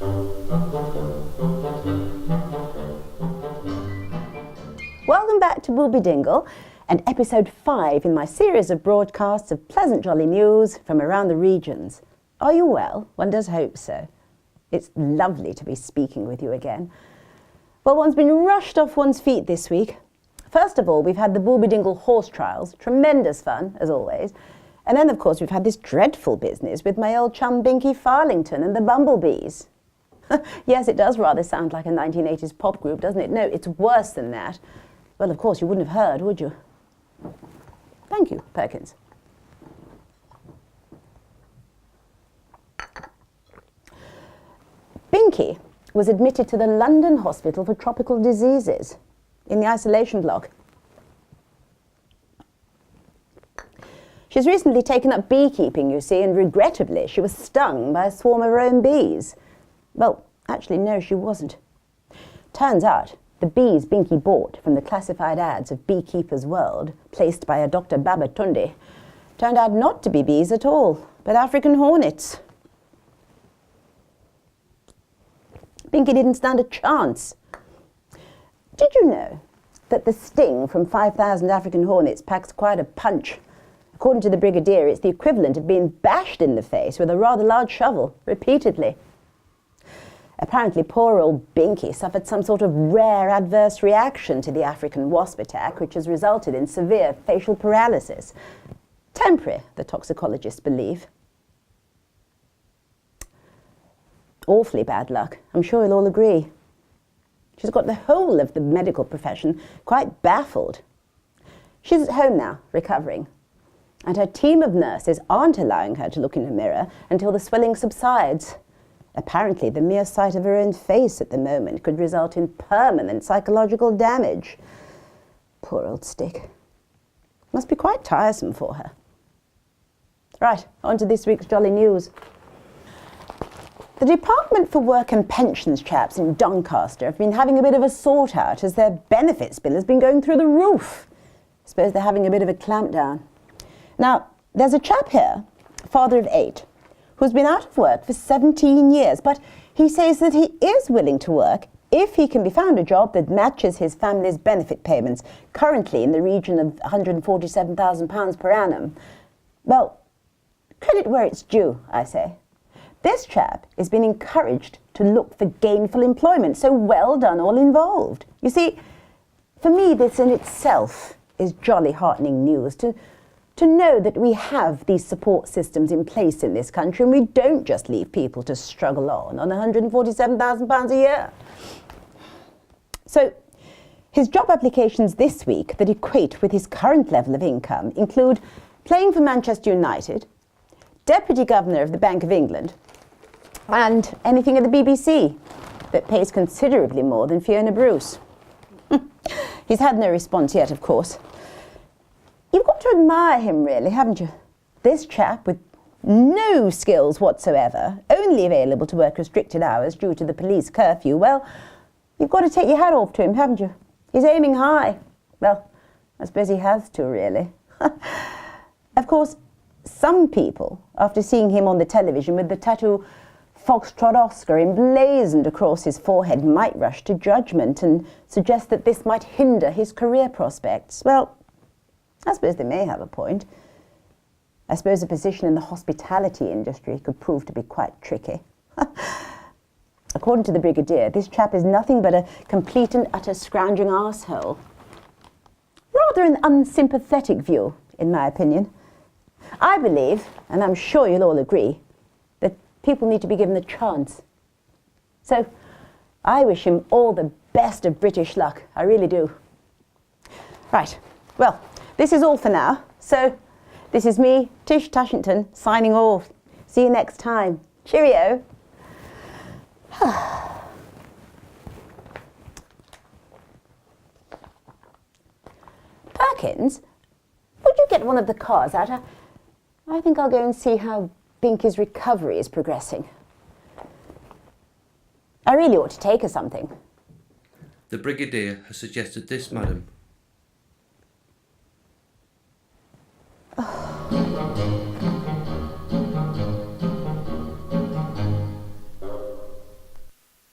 Welcome back to Booby Dingle and episode 5 in my series of broadcasts of pleasant jolly news from around the regions. Are you well? One does hope so. It's lovely to be speaking with you again. Well, one's been rushed off one's feet this week. First of all, we've had the Booby Dingle horse trials, tremendous fun, as always. And then, of course, we've had this dreadful business with my old chum Binky Farlington and the Bumblebees. Yes, it does rather sound like a 1980s pop group, doesn't it? No, it's worse than that. Well, of course, you wouldn't have heard, would you? Thank you, Perkins. Binky was admitted to the London Hospital for Tropical Diseases in the isolation block. She's recently taken up beekeeping, you see, and regrettably she was stung by a swarm of her own bees. Well, actually, no, she wasn't. Turns out the bees Binky bought from the classified ads of Beekeeper's World, placed by a Dr. Babatunde, turned out not to be bees at all, but African hornets. Binky didn't stand a chance. Did you know that the sting from 5,000 African hornets packs quite a punch? According to the Brigadier, it's the equivalent of being bashed in the face with a rather large shovel, repeatedly. Apparently, poor old Binky suffered some sort of rare adverse reaction to the African wasp attack, which has resulted in severe facial paralysis. Temporary, the toxicologists believe. Awfully bad luck. I'm sure you'll all agree. She's got the whole of the medical profession quite baffled. She's at home now, recovering, and her team of nurses aren't allowing her to look in a mirror until the swelling subsides. Apparently, the mere sight of her own face at the moment could result in permanent psychological damage. Poor old stick. Must be quite tiresome for her. Right, on to this week's jolly news. The Department for Work and Pensions chaps in Doncaster have been having a bit of a sort out as their benefits bill has been going through the roof. I suppose they're having a bit of a clampdown. Now, there's a chap here, father of 8, who's been out of work for 17 years, but he says that he is willing to work if he can be found a job that matches his family's benefit payments, currently in the region of £147,000 per annum. Well, credit where it's due, I say. This chap has been encouraged to look for gainful employment, so well done all involved. You see, for me this in itself is jolly heartening news, to know that we have these support systems in place in this country and we don't just leave people to struggle on £147,000 a year. So, his job applications this week that equate with his current level of income include playing for Manchester United, Deputy Governor of the Bank of England, and anything at the BBC that pays considerably more than Fiona Bruce. He's had no response yet, of course. You've got to admire him, really, haven't you? This chap with no skills whatsoever, only available to work restricted hours due to the police curfew. Well, you've got to take your hat off to him, haven't you? He's aiming high. Well, I suppose he has to, really. Of course, some people, after seeing him on the television with the tattoo Foxtrot Oscar emblazoned across his forehead, might rush to judgment and suggest that this might hinder his career prospects. Well, I suppose they may have a point. I suppose a position in the hospitality industry could prove to be quite tricky. According to the Brigadier, this chap is nothing but a complete and utter scrounging arsehole. Rather an unsympathetic view, in my opinion. I believe, and I'm sure you'll all agree, that people need to be given a chance. So, I wish him all the best of British luck. I really do. Right, well, this is all for now. So, this is me, Tish Tushington, signing off. See you next time. Cheerio. Perkins, would you get one of the cars out? I think I'll go and see how Binky's recovery is progressing. I really ought to take her something. The Brigadier has suggested this, madam.